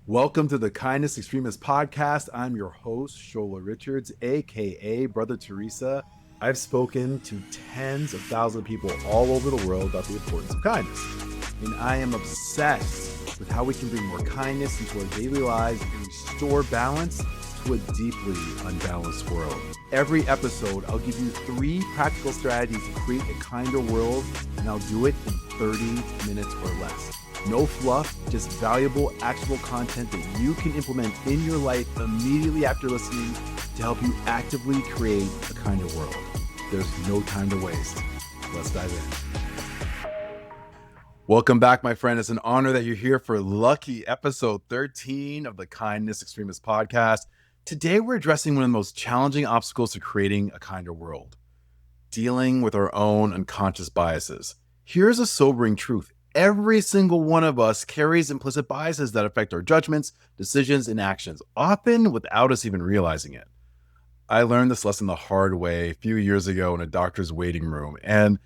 Welcome to the Kindness Extremist podcast. I'm your host, Shola Richards, aka Brother Teresa. I've spoken to tens of thousands of people all over the world about the importance of kindness. And I am obsessed with how we can bring more kindness into our daily lives and restore balance to a deeply unbalanced world. Every episode, I'll give you 3 practical strategies to create a kinder world, and I'll do it in 30 minutes or less. No fluff, just valuable, actionable content that you can implement in your life immediately after listening to help you actively create a kinder world. There's no time to waste. Let's dive in. Welcome back, my friend. It's an honor that you're here for lucky episode 13 of the Kindness Extremist podcast. Today, we're addressing one of the most challenging obstacles to creating a kinder world: dealing with our own unconscious biases. Here's a sobering truth. Every single one of us carries implicit biases that affect our judgments, decisions, and actions, often without us even realizing it. I learned this lesson the hard way a few years ago in a doctor's waiting room, and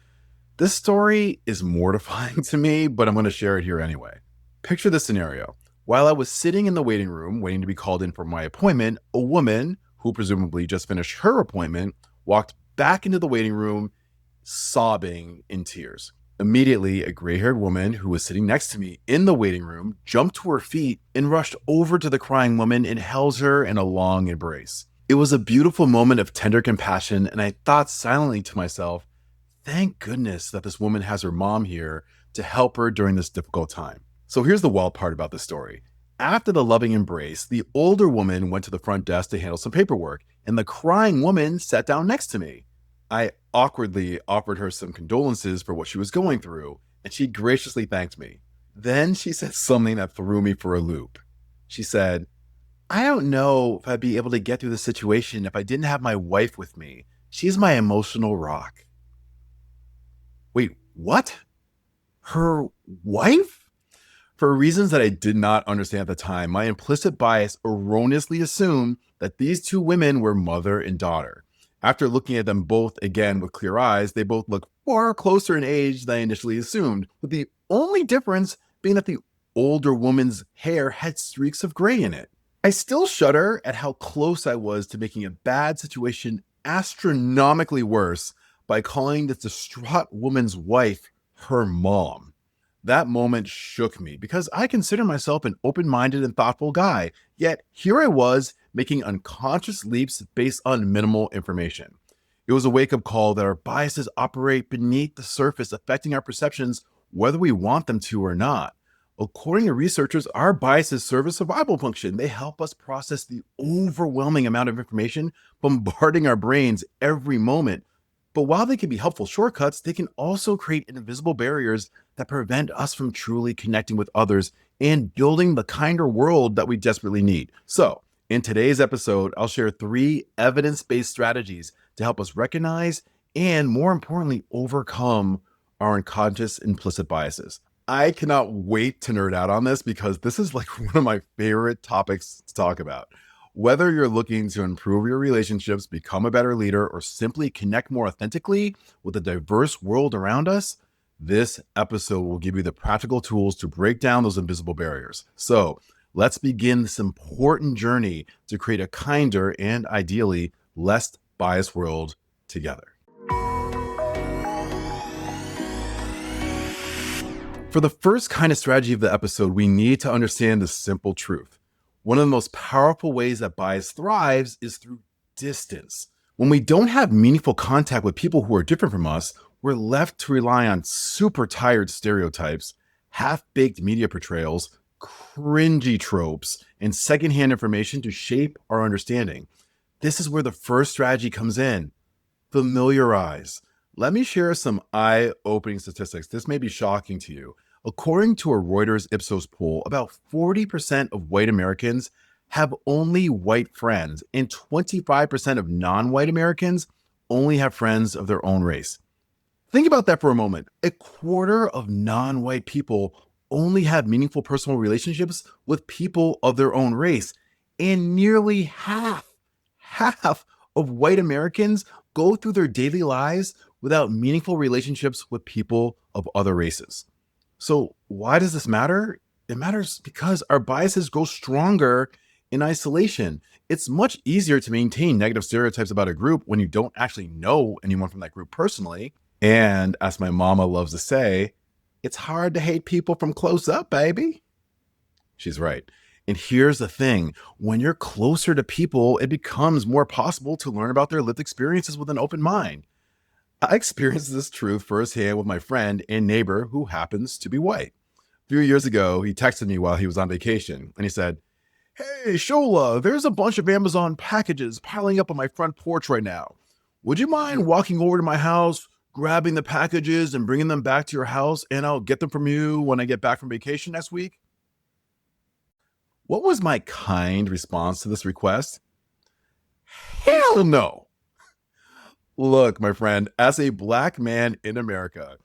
this story is mortifying to me, but I'm going to share it here anyway. Picture this scenario. While I was sitting in the waiting room waiting to be called in for my appointment, a woman, who presumably just finished her appointment, walked back into the waiting room sobbing in tears. Immediately, a gray-haired woman who was sitting next to me in the waiting room jumped to her feet and rushed over to the crying woman and held her in a long embrace. It was a beautiful moment of tender compassion, and I thought silently to myself, thank goodness that this woman has her mom here to help her during this difficult time. So here's the wild part about the story. After the loving embrace, the older woman went to the front desk to handle some paperwork, and the crying woman sat down next to me. I awkwardly offered her some condolences for what she was going through, and she graciously thanked me. Then she said something that threw me for a loop. She said, I don't know if I'd be able to get through the situation if I didn't have my wife with me. She's my emotional rock. Wait, what? Her wife? For reasons that I did not understand at the time, my implicit bias erroneously assumed that these two women were mother and daughter. After looking at them both again with clear eyes, they both look far closer in age than I initially assumed, with the only difference being that the older woman's hair had streaks of gray in it. I still shudder at how close I was to making a bad situation astronomically worse by calling this distraught woman's wife her mom. That moment shook me because I consider myself an open-minded and thoughtful guy, yet here I was making unconscious leaps based on minimal information. It was a wake-up call that our biases operate beneath the surface, affecting our perceptions whether we want them to or not. According to researchers, our biases serve a survival function. They help us process the overwhelming amount of information bombarding our brains every moment. But while they can be helpful shortcuts, they can also create invisible barriers that prevent us from truly connecting with others and building the kinder world that we desperately need. So, in today's episode, I'll share 3 evidence-based strategies to help us recognize and, more importantly, overcome our unconscious implicit biases. I cannot wait to nerd out on this because this is like one of my favorite topics to talk about. Whether you're looking to improve your relationships, become a better leader, or simply connect more authentically with the diverse world around us, this episode will give you the practical tools to break down those invisible barriers. So let's begin this important journey to create a kinder and ideally less biased world together. For the first kind of strategy of the episode, we need to understand the simple truth. One of the most powerful ways that bias thrives is through distance. When we don't have meaningful contact with people who are different from us, we're left to rely on super tired stereotypes, half-baked media portrayals, cringy tropes, and secondhand information to shape our understanding. This is where the first strategy comes in. Familiarize. Let me share some eye-opening statistics. This may be shocking to you. According to a Reuters Ipsos poll, about 40% of white Americans have only white friends, and 25% of non-white Americans only have friends of their own race. Think about that for a moment. A quarter of non-white people only have meaningful personal relationships with people of their own race, and nearly half of white Americans go through their daily lives without meaningful relationships with people of other races. So why does this matter? It matters because our biases grow stronger in isolation. It's much easier to maintain negative stereotypes about a group when you don't actually know anyone from that group personally. And as my mama loves to say, it's hard to hate people from close up, baby. She's right. And here's the thing, when you're closer to people, it becomes more possible to learn about their lived experiences with an open mind. I experienced this truth firsthand with my friend and neighbor who happens to be white. A few years ago, he texted me while he was on vacation and he said, "Hey, Shola, there's a bunch of Amazon packages piling up on my front porch right now. Would you mind walking over to my house, grabbing the packages and bringing them back to your house, and I'll get them from you when I get back from vacation next week?" What was my kind response to this request? Hell no. Look, my friend, as a black man in America,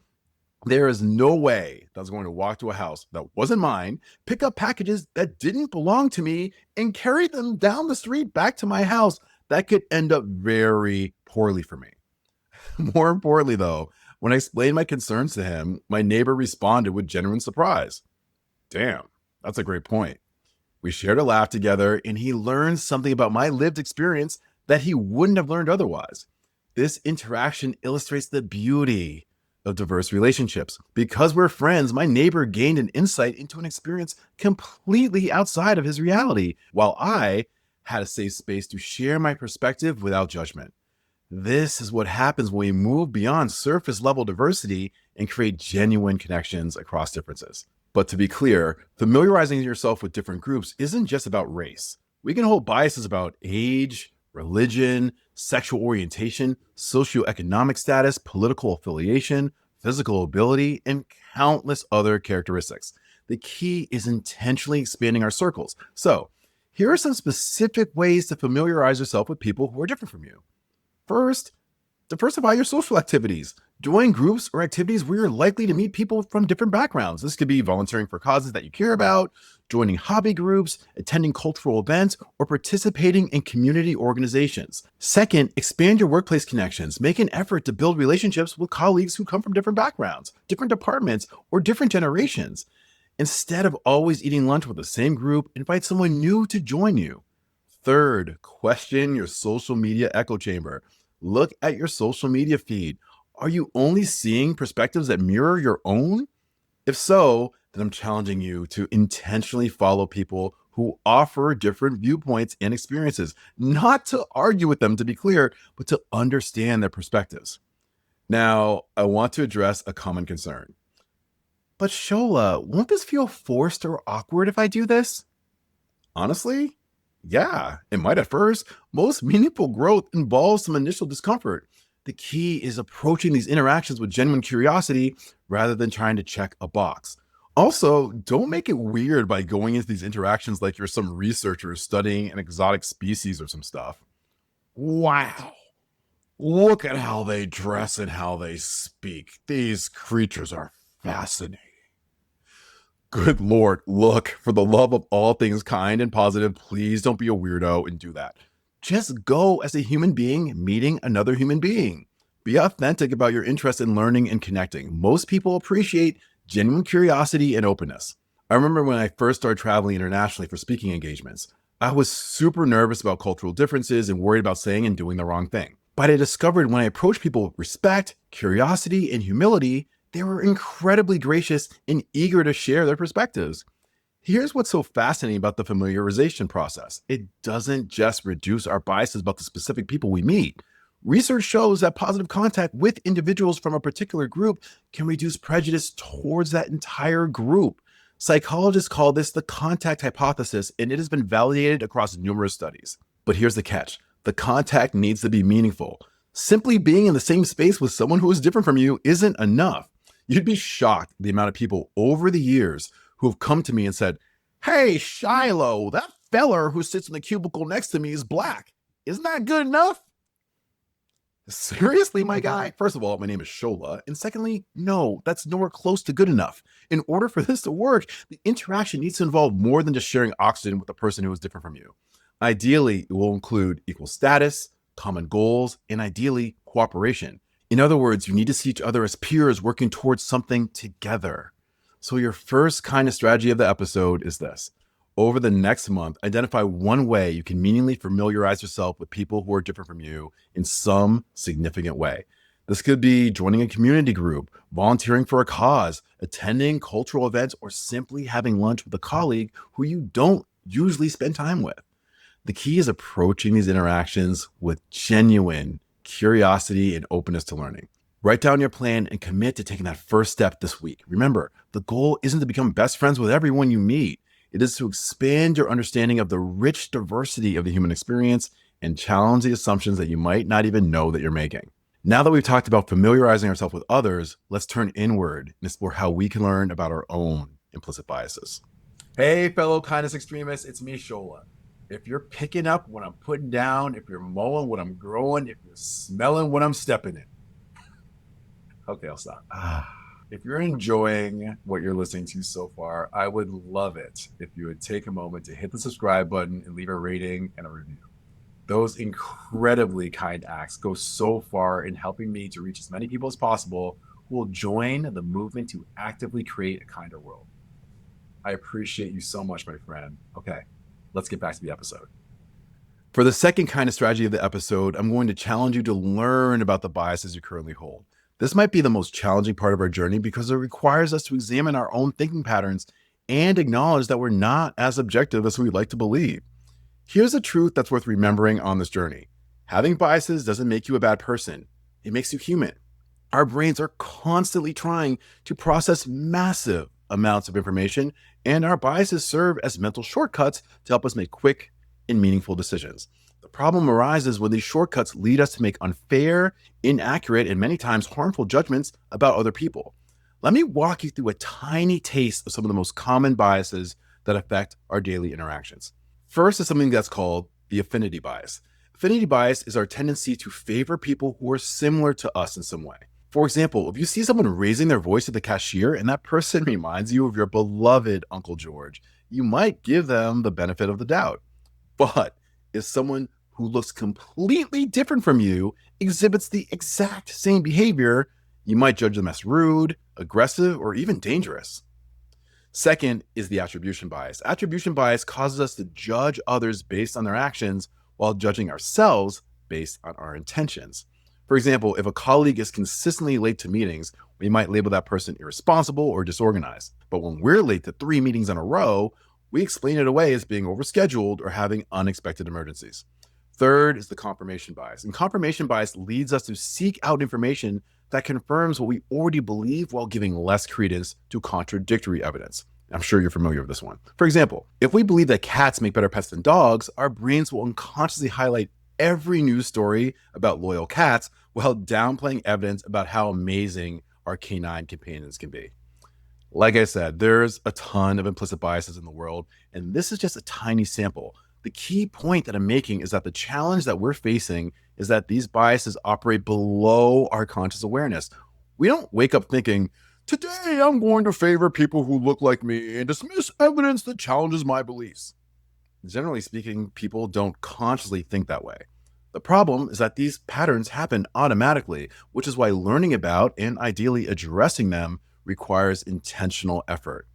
there is no way that I was going to walk to a house that wasn't mine, pick up packages that didn't belong to me, and carry them down the street back to my house. That could end up very poorly for me. More importantly, though, when I explained my concerns to him, my neighbor responded with genuine surprise. Damn, that's a great point. We shared a laugh together, and he learned something about my lived experience that he wouldn't have learned otherwise. This interaction illustrates the beauty of diverse relationships. Because we're friends, my neighbor gained an insight into an experience completely outside of his reality, while I had a safe space to share my perspective without judgment. This is what happens when we move beyond surface level diversity and create genuine connections across differences. But to be clear, familiarizing yourself with different groups isn't just about race. We can hold biases about age, religion, sexual orientation, socioeconomic status, political affiliation, physical ability, and countless other characteristics. The key is intentionally expanding our circles. So, here are some specific ways to familiarize yourself with people who are different from you. First, diversify your social activities. Join groups or activities where you're likely to meet people from different backgrounds. This could be volunteering for causes that you care about, joining hobby groups, attending cultural events, or participating in community organizations. Second, expand your workplace connections. Make an effort to build relationships with colleagues who come from different backgrounds, different departments, or different generations. Instead of always eating lunch with the same group, invite someone new to join you. Third, question your social media echo chamber. Look at your social media feed. Are you only seeing perspectives that mirror your own? If so, then I'm challenging you to intentionally follow people who offer different viewpoints and experiences, not to argue with them, to be clear, but to understand their perspectives. Now, I want to address a common concern. But Shola, won't this feel forced or awkward if I do this? Honestly, yeah, it might at first. Most meaningful growth involves some initial discomfort. The key is approaching these interactions with genuine curiosity rather than trying to check a box. Also, don't make it weird by going into these interactions like you're some researcher studying an exotic species or some stuff. Wow, look at how they dress and how they speak. These creatures are fascinating. Good Lord, look, for the love of all things kind and positive, please don't be a weirdo and do that. Just go as a human being meeting another human being. Be authentic about your interest in learning and connecting. Most people appreciate genuine curiosity and openness. I remember when I first started traveling internationally for speaking engagements, I was super nervous about cultural differences and worried about saying and doing the wrong thing. But I discovered when I approached people with respect, curiosity, and humility, they were incredibly gracious and eager to share their perspectives. Here's what's so fascinating about the familiarization process. It doesn't just reduce our biases about the specific people we meet. Research shows that positive contact with individuals from a particular group can reduce prejudice towards that entire group. Psychologists call this the contact hypothesis, and it has been validated across numerous studies. But here's the catch. The contact needs to be meaningful. Simply being in the same space with someone who is different from you isn't enough. You'd be shocked the amount of people over the years who have come to me and said, "Hey, Shiloh, that feller who sits in the cubicle next to me is black. Isn't that good enough?" Seriously, my guy? First of all, my name is Shola. And secondly, no, that's nowhere close to good enough. In order for this to work, the interaction needs to involve more than just sharing oxygen with a person who is different from you. Ideally, it will include equal status, common goals, and ideally, cooperation. In other words, you need to see each other as peers working towards something together. So your first kind of strategy of the episode is this. Over the next month, identify one way you can meaningfully familiarize yourself with people who are different from you in some significant way. This could be joining a community group, volunteering for a cause, attending cultural events, or simply having lunch with a colleague who you don't usually spend time with. The key is approaching these interactions with genuine curiosity and openness to learning. Write down your plan and commit to taking that first step this week. Remember, the goal isn't to become best friends with everyone you meet. It is to expand your understanding of the rich diversity of the human experience and challenge the assumptions that you might not even know that you're making. Now that we've talked about familiarizing ourselves with others, let's turn inward and explore how we can learn about our own implicit biases. Hey, fellow kindness extremists, it's me, Shola. If you're picking up what I'm putting down, if you're mowing what I'm growing, if you're smelling what I'm stepping in. Okay, I'll stop. If you're enjoying what you're listening to so far, I would love it if you would take a moment to hit the subscribe button and leave a rating and a review. Those incredibly kind acts go so far in helping me to reach as many people as possible who will join the movement to actively create a kinder world. I appreciate you so much, my friend. Okay, let's get back to the episode. For the second kind of strategy of the episode, I'm going to challenge you to learn about the biases you currently hold. This might be the most challenging part of our journey because it requires us to examine our own thinking patterns and acknowledge that we're not as objective as we'd like to believe. Here's a truth that's worth remembering on this journey. Having biases doesn't make you a bad person. It makes you human. Our brains are constantly trying to process massive amounts of information, and our biases serve as mental shortcuts to help us make quick and meaningful decisions. The problem arises when these shortcuts lead us to make unfair, inaccurate, and many times harmful judgments about other people. Let me walk you through a tiny taste of some of the most common biases that affect our daily interactions. First is something that's called the affinity bias. Affinity bias is our tendency to favor people who are similar to us in some way. For example, if you see someone raising their voice at the cashier and that person reminds you of your beloved Uncle George, you might give them the benefit of the doubt. But if someone who looks completely different from you exhibits the exact same behavior, you might judge them as rude, aggressive, or even dangerous. Second is the attribution bias. Attribution bias causes us to judge others based on their actions while judging ourselves based on our intentions. For example, if a colleague is consistently late to meetings, we might label that person irresponsible or disorganized. But when we're late to 3 meetings in a row, we explain it away as being overscheduled or having unexpected emergencies. Third is the confirmation bias. And confirmation bias leads us to seek out information that confirms what we already believe while giving less credence to contradictory evidence. I'm sure you're familiar with this one. For example, if we believe that cats make better pets than dogs, our brains will unconsciously highlight every news story about loyal cats while downplaying evidence about how amazing our canine companions can be. Like I said, there's a ton of implicit biases in the world, and this is just a tiny sample. The key point that I'm making is that the challenge that we're facing is that these biases operate below our conscious awareness. We don't wake up thinking, today I'm going to favor people who look like me and dismiss evidence that challenges my beliefs. Generally speaking, people don't consciously think that way. The problem is that these patterns happen automatically, which is why learning about and ideally addressing them requires intentional effort.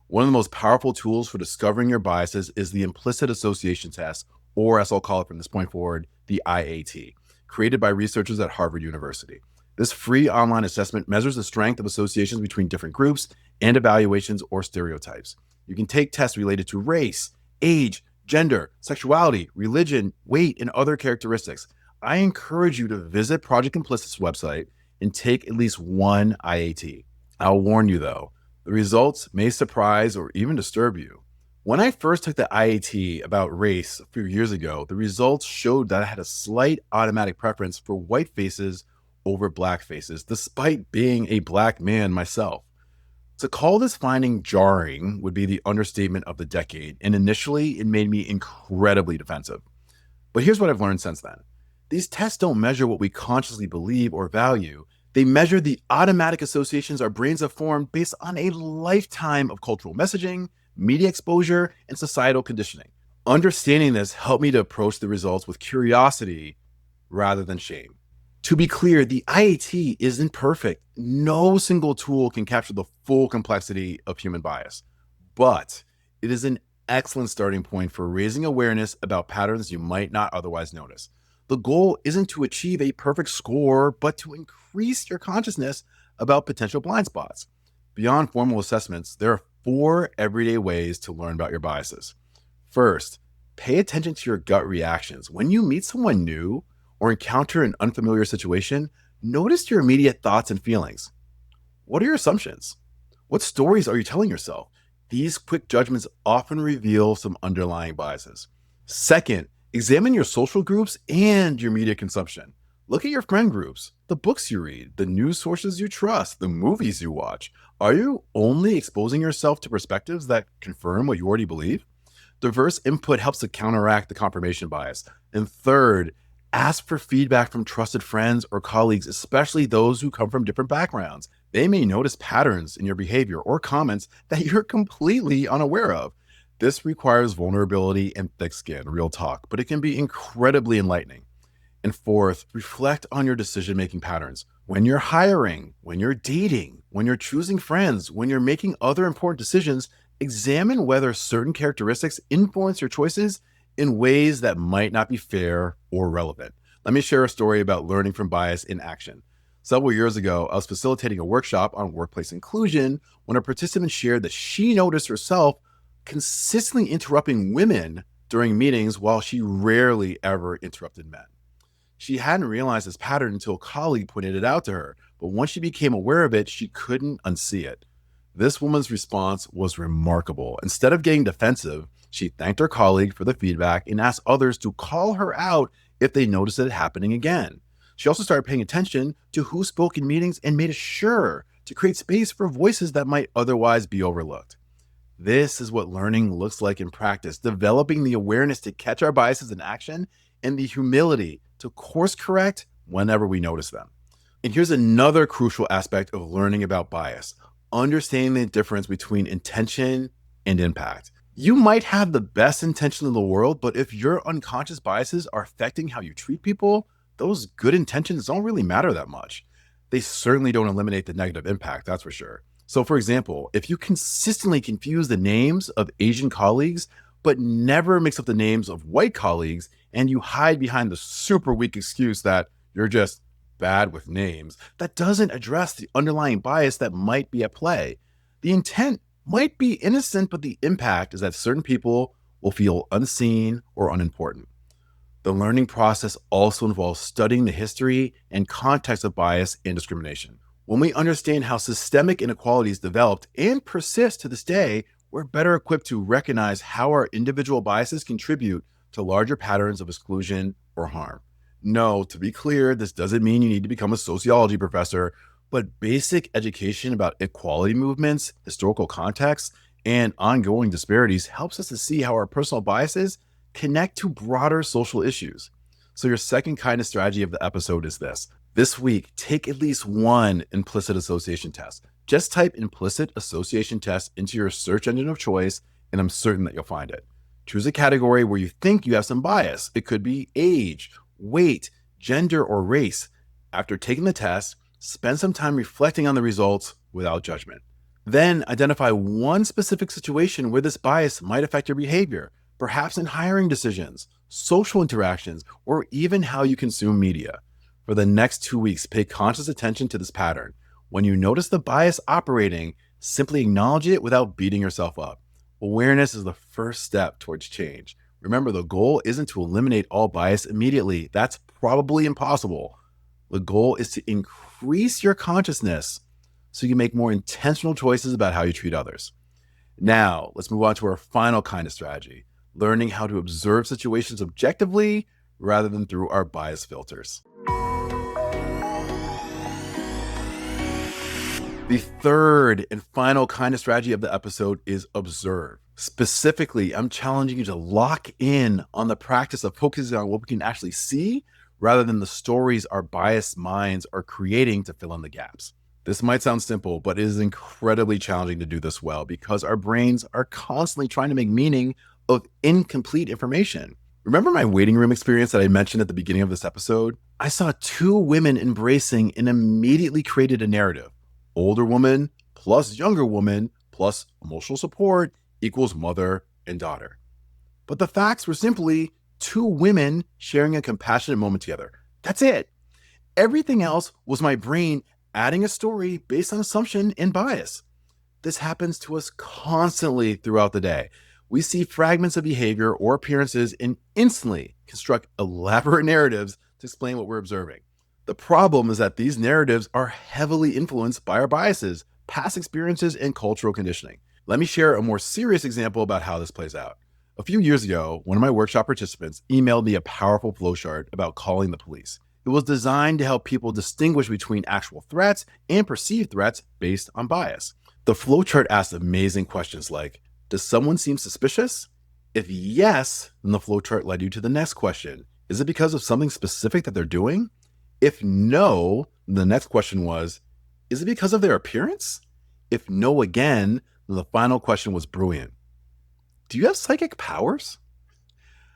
One of the most powerful tools for discovering your biases is the implicit association test, or as I'll call it from this point forward, the IAT, created by researchers at Harvard University. This free online assessment measures the strength of associations between different groups and evaluations or stereotypes. You can take tests related to race, age, gender, sexuality, religion, weight, and other characteristics. I encourage you to visit Project Implicit's website and take at least one IAT. I'll warn you though, the results may surprise or even disturb you. When I first took the IAT about race a few years ago, the results showed that I had a slight automatic preference for white faces over black faces, despite being a black man myself. To call this finding jarring would be the understatement of the decade, and initially it made me incredibly defensive. But here's what I've learned since then. These tests don't measure what we consciously believe or value. They measure the automatic associations our brains have formed based on a lifetime of cultural messaging, media exposure, and societal conditioning. Understanding this helped me to approach the results with curiosity rather than shame. To be clear, the IAT isn't perfect. No single tool can capture the full complexity of human bias, but it is an excellent starting point for raising awareness about patterns you might not otherwise notice. The goal isn't to achieve a perfect score, but to increase your consciousness about potential blind spots. Beyond formal assessments, there are 4 everyday ways to learn about your biases. First, pay attention to your gut reactions. When you meet someone new or encounter an unfamiliar situation, notice your immediate thoughts and feelings. What are your assumptions? What stories are you telling yourself? These quick judgments often reveal some underlying biases. Second, examine your social groups and your media consumption. Look at your friend groups, the books you read, the news sources you trust, the movies you watch. Are you only exposing yourself to perspectives that confirm what you already believe? Diverse input helps to counteract the confirmation bias. And third, ask for feedback from trusted friends or colleagues, especially those who come from different backgrounds. They may notice patterns in your behavior or comments that you're completely unaware of. This requires vulnerability and thick skin, real talk, but it can be incredibly enlightening. And fourth, reflect on your decision-making patterns. When you're hiring, when you're dating, when you're choosing friends, when you're making other important decisions, examine whether certain characteristics influence your choices in ways that might not be fair or relevant. Let me share a story about learning from bias in action. Several years ago, I was facilitating a workshop on workplace inclusion when a participant shared that she noticed herself consistently interrupting women during meetings while she rarely ever interrupted men. She hadn't realized this pattern until a colleague pointed it out to her, but once she became aware of it, she couldn't unsee it. This woman's response was remarkable. Instead of getting defensive, she thanked her colleague for the feedback and asked others to call her out if they noticed it happening again. She also started paying attention to who spoke in meetings and made sure to create space for voices that might otherwise be overlooked. This is what learning looks like in practice, developing the awareness to catch our biases in action and the humility to course correct whenever we notice them. And here's another crucial aspect of learning about bias: understanding the difference between intention and impact. You might have the best intention in the world, but if your unconscious biases are affecting how you treat people, those good intentions don't really matter that much. They certainly don't eliminate the negative impact, that's for sure. So for example, if you consistently confuse the names of Asian colleagues, but never mix up the names of white colleagues, and you hide behind the super weak excuse that you're just bad with names, that doesn't address the underlying bias that might be at play. The intent might be innocent, but the impact is that certain people will feel unseen or unimportant. The learning process also involves studying the history and context of bias and discrimination. When we understand how systemic inequalities developed and persist to this day, we're better equipped to recognize how our individual biases contribute to larger patterns of exclusion or harm. No, to be clear, this doesn't mean you need to become a sociology professor, but basic education about equality movements, historical context, and ongoing disparities helps us to see how our personal biases connect to broader social issues. So your second kind of strategy of the episode is this. This week, take at least one implicit association test. Just type implicit association test into your search engine of choice, and I'm certain that you'll find it. Choose a category where you think you have some bias. It could be age, weight, gender, or race. After taking the test, spend some time reflecting on the results without judgment. Then identify one specific situation where this bias might affect your behavior, perhaps in hiring decisions, social interactions, or even how you consume media. For the next 2 weeks, pay conscious attention to this pattern. When you notice the bias operating, simply acknowledge it without beating yourself up. Awareness is the first step towards change. Remember, the goal isn't to eliminate all bias immediately. That's probably impossible. The goal is to increase your consciousness so you can make more intentional choices about how you treat others. Now, let's move on to our final kind of strategy, learning how to observe situations objectively rather than through our bias filters. The third and final kind of strategy of the episode is observe. Specifically, I'm challenging you to lock in on the practice of focusing on what we can actually see rather than the stories our biased minds are creating to fill in the gaps. This might sound simple, but it is incredibly challenging to do this well because our brains are constantly trying to make meaning of incomplete information. Remember my waiting room experience that I mentioned at the beginning of this episode? I saw two women embracing and immediately created a narrative. Older woman plus younger woman plus emotional support equals mother and daughter. But the facts were simply two women sharing a compassionate moment together. That's it. Everything else was my brain adding a story based on assumption and bias. This happens to us constantly throughout the day. We see fragments of behavior or appearances and instantly construct elaborate narratives to explain what we're observing. The problem is that these narratives are heavily influenced by our biases, past experiences, and cultural conditioning. Let me share a more serious example about how this plays out. A few years ago, one of my workshop participants emailed me a powerful flowchart about calling the police. It was designed to help people distinguish between actual threats and perceived threats based on bias. The flowchart asked amazing questions like, does someone seem suspicious? If yes, then the flowchart led you to the next question. Is it because of something specific that they're doing? If no, the next question was, is it because of their appearance? If no again, then the final question was brilliant. Do you have psychic powers?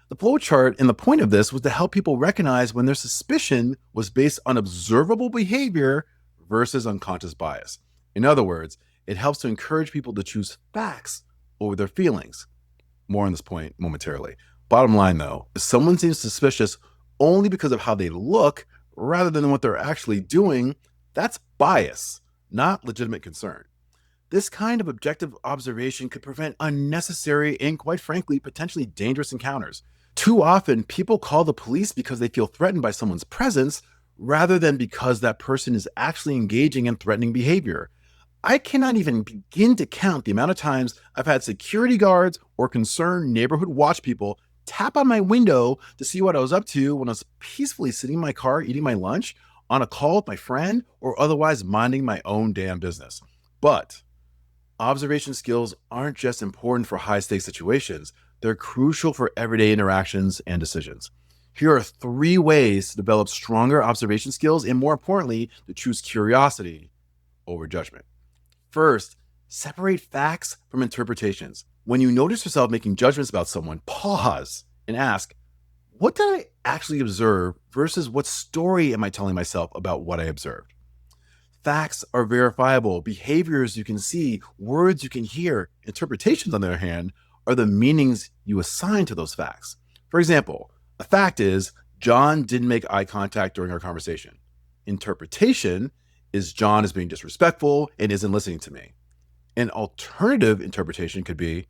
The flowchart and the point of this was to help people recognize when their suspicion was based on observable behavior versus unconscious bias. In other words, it helps to encourage people to choose facts over their feelings. More on this point momentarily. Bottom line though, if someone seems suspicious only because of how they look rather than what they're actually doing, that's bias, not legitimate concern. This kind of objective observation could prevent unnecessary and, quite frankly, potentially dangerous encounters. Too often, people call the police because they feel threatened by someone's presence rather than because that person is actually engaging in threatening behavior. I cannot even begin to count the amount of times I've had security guards or concerned neighborhood watch people tap on my window to see what I was up to when I was peacefully sitting in my car eating my lunch, on a call with my friend, or otherwise minding my own damn business. But observation skills aren't just important for high-stakes situations, they're crucial for everyday interactions and decisions. Here are 3 ways to develop stronger observation skills and, more importantly, to choose curiosity over judgment. First, separate facts from interpretations. When you notice yourself making judgments about someone, pause and ask, what did I actually observe versus what story am I telling myself about what I observed? Facts are verifiable. Behaviors you can see, words you can hear. Interpretations, on the other hand, are the meanings you assign to those facts. For example, a fact is John didn't make eye contact during our conversation. Interpretation is John is being disrespectful and isn't listening to me. An alternative interpretation could be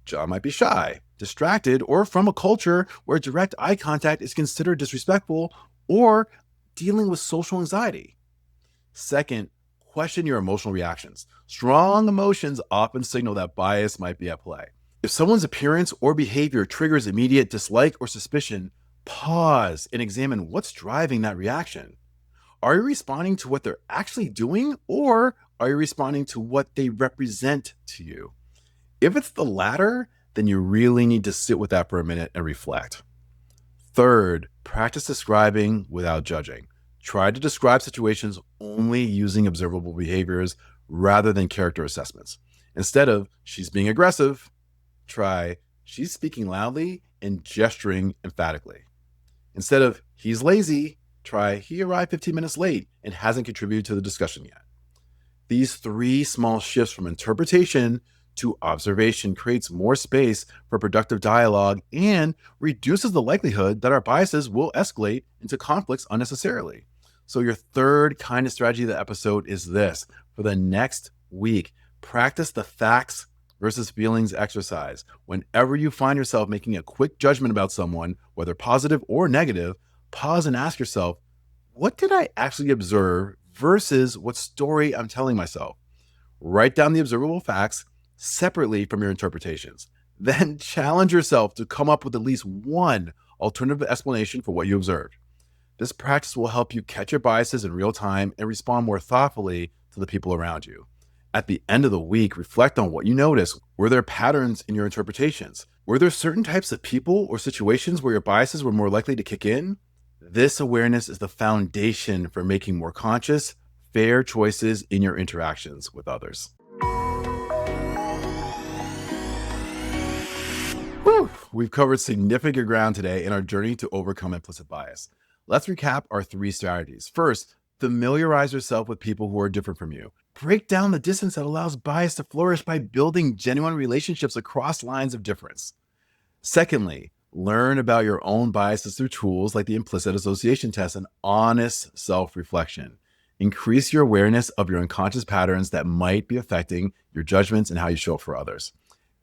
John might be shy, distracted, or from a culture where direct eye contact is considered disrespectful, or dealing with social anxiety. Second, question your emotional reactions. Strong emotions often signal that bias might be at play. If someone's appearance or behavior triggers immediate dislike or suspicion, pause and examine what's driving that reaction. Are you responding to what they're actually doing, or are you responding to what they represent to you? If it's the latter, then you really need to sit with that for a minute and reflect. Third, practice describing without judging. Try to describe situations only using observable behaviors rather than character assessments. Instead of, she's being aggressive, try, she's speaking loudly and gesturing emphatically. Instead of, he's lazy, try, he arrived 15 minutes late and hasn't contributed to the discussion yet. These 3 small shifts from interpretation to observation creates more space for productive dialogue and reduces the likelihood that our biases will escalate into conflicts unnecessarily. So your third kind of strategy of the episode is this. For the next week, practice the facts versus feelings exercise. Whenever you find yourself making a quick judgment about someone, whether positive or negative, pause and ask yourself, what did I actually observe versus what story I'm telling myself? Write down the observable facts separately from your interpretations. Then challenge yourself to come up with at least one alternative explanation for what you observed. This practice will help you catch your biases in real time and respond more thoughtfully to the people around you. At the end of the week, reflect on what you noticed. Were there patterns in your interpretations? Were there certain types of people or situations where your biases were more likely to kick in? This awareness is the foundation for making more conscious, fair choices in your interactions with others. Whew. we've covered significant ground today in our journey to overcome implicit bias. Let's recap our 3 strategies. First, familiarize yourself with people who are different from you. Break down the distance that allows bias to flourish by building genuine relationships across lines of difference. Secondly, learn about your own biases through tools like the implicit association test and honest self-reflection. Increase your awareness of your unconscious patterns that might be affecting your judgments and how you show up for others.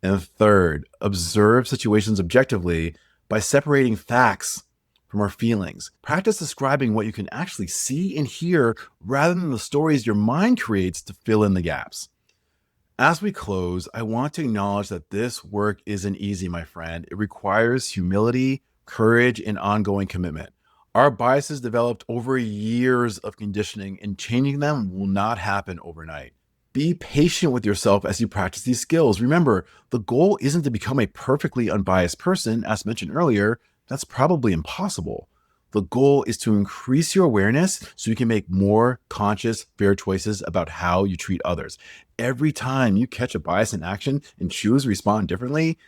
And third, observe situations objectively by separating facts from our feelings. Practice describing what you can actually see and hear rather than the stories your mind creates to fill in the gaps. As we close, I want to acknowledge that this work isn't easy, my friend. It requires humility, courage, and ongoing commitment. Our biases developed over years of conditioning, and changing them will not happen overnight. Be patient with yourself as you practice these skills. Remember, the goal isn't to become a perfectly unbiased person, as mentioned earlier. That's probably impossible. The goal is to increase your awareness so you can make more conscious, fair choices about how you treat others. Every time you catch a bias in action and choose to respond differently,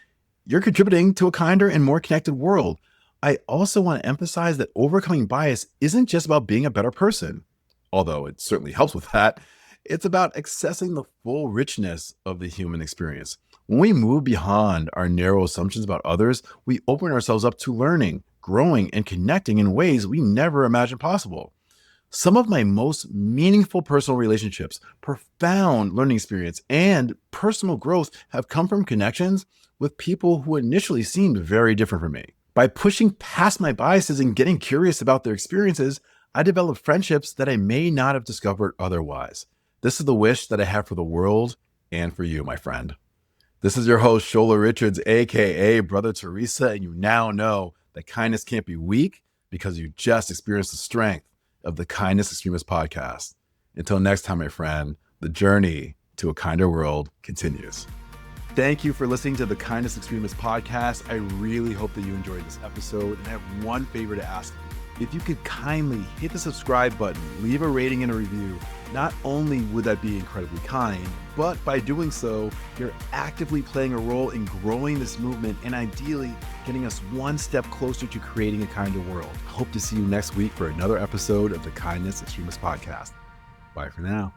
you're contributing to a kinder and more connected world. I also want to emphasize that overcoming bias isn't just about being a better person, although it certainly helps with that. It's about accessing the full richness of the human experience. When we move beyond our narrow assumptions about others, we open ourselves up to learning, growing, and connecting in ways we never imagined possible. Some of my most meaningful personal relationships, profound learning experience, and personal growth have come from connections with people who initially seemed very different from me. By pushing past my biases and getting curious about their experiences, I developed friendships that I may not have discovered otherwise. This is the wish that I have for the world and for you, my friend. This is your host, Shola Richards, aka Brother Teresa, and you now know that kindness can't be weak because you just experienced the strength of the Kindness Extremist podcast. Until next time, my friend, the journey to a kinder world continues. Thank you for listening to the Kindness Extremist podcast. I really hope that you enjoyed this episode, and I have one favor to ask you. If you could kindly hit the subscribe button, leave a rating and a review, not only would that be incredibly kind, but by doing so, you're actively playing a role in growing this movement and ideally getting us one step closer to creating a kinder world. I hope to see you next week for another episode of the Kindness Extremist podcast. Bye for now.